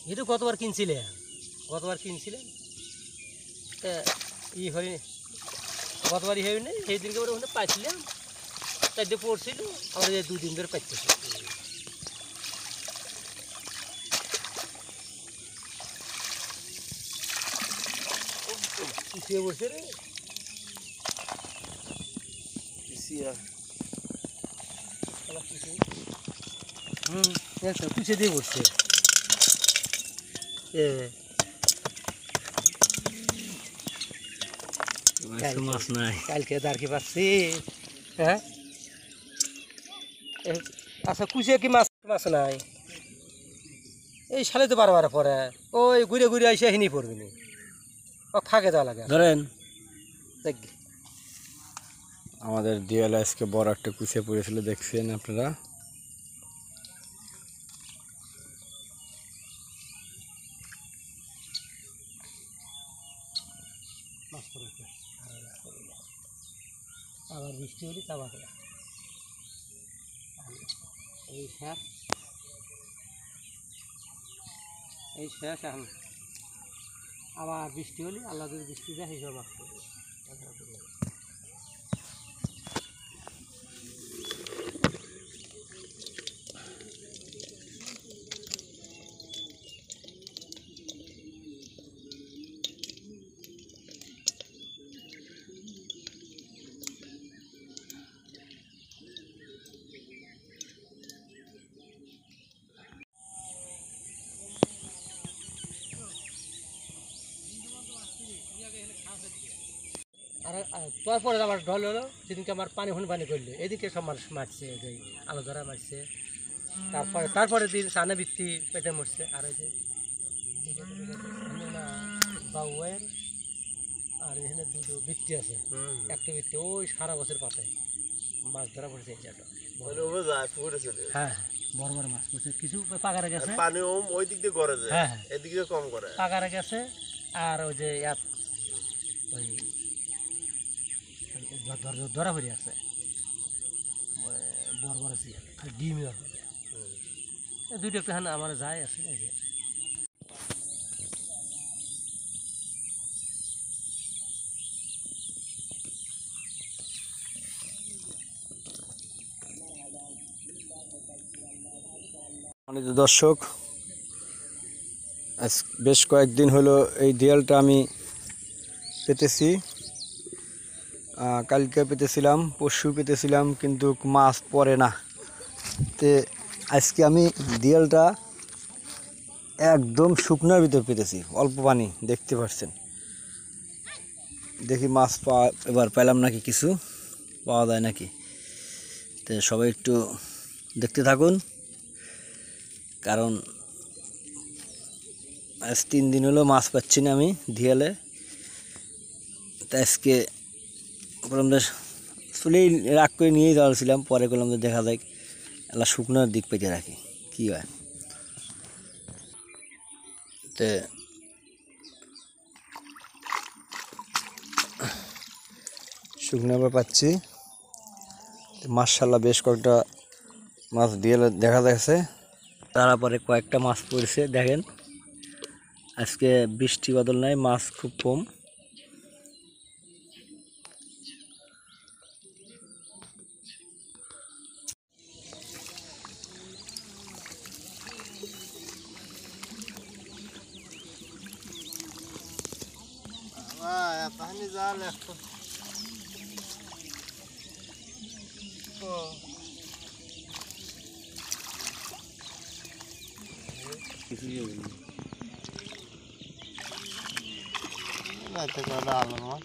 এটা কতবার কিনছিলেন? কতবার কিনছিলেন? ই হয়নি, কতবারই হয়নি। সেই দিনকে ওরা ওখানে পাইছিলাম, চারটে পড়ছিল, আমরা 2 দিন ধরে পাইতেছি। পিছিয়ে পড়ছে রে, পিছিয়ে দিয়ে পড়ছে। মাছ নাই কালকে দাঁড়কে পাচ্ছি। হ্যাঁ আচ্ছা, কুচিয়ে কি মাছ মাছ নাই? এই সালে তো বারবার পরে ওই ঘুরে ঘুরে এসে হিনি পড়বি নি, ফাঁকে দেওয়া লাগে। ধরেন আমাদের দিয়ালে আজকে বড় একটা কুচিয়ে পড়েছিল, দেখছেন আপনারা। আবার বৃষ্টি হলে চাপা এই শেষ, এই শেষ। এখন আবার বৃষ্টি হলে আল্লাহ যদি বৃষ্টি দেয় হিসাব মাছ করবে। আর তারপরে আবার ঢল হলো, সেদিনকে আমার পানি করলো, এদিকে সব মানুষ মারছে, এই আলো ধরা মারছে। তারপরে দিন সানা বৃত্তি পেতে মরছে। আর ওই যে বাউয়ের আর এখানে দুটো বৃত্তি আছে, একটা বৃত্তি ওই সারা বছর পাতে মাছ ধরা পড়েছে। এই জায়গাটা হ্যাঁ বড় বড় মাছ পড়ছে, কিছু পাকারে গেছে, ওই দিক দিয়ে করে যায়, হ্যাঁ এদিক দিয়ে কম করে পাকারে গেছে। আর ওই যে ওই ধরা পড়ে আছে বড় বড় খালি ডিমই আছে। দুইটা একটু হ্যাঁ আমার যায় আছে। এই যে অনেক দর্শক, আজ বেশ কয়েকদিন হলো এই দেয়ালটা আমি পেতেছি। কালকে পেতেছিলাম, পরশু পেতেছিলাম, কিন্তু মাছ পড়ে না। তে আজকে আমি দেয়ালটা একদম শুকনোর ভিতর পেতেছি, অল্প পানি, দেখতে পাচ্ছেন। দেখি মাছ এবার পেলাম নাকি, কিছু পাওয়া যায় নাকি। তো সবাই একটু দেখতে থাকুন, কারণ আজ 3 দিন হলো মাছ পাচ্ছি না আমি দেয়ালে। তা আজকে বললাম চুলেই রাগ করে নিয়েই যাওয়াছিলাম, পরে করলাম যে দেখা যায় এলা শুকনোর দিক পেতে রাখি, কী হয়। তে শুকনো পাচ্ছি, মাশাআল্লাহ বেশ কয়েকটা মাছ দেয়ালে দেখা যাচ্ছে। তারপরে কয়েকটা মাছ পড়েছে, দেখেন। আজকে বৃষ্টি বাদল নাই, মাছ খুব কম। পানি জাল এখন আলো মাছ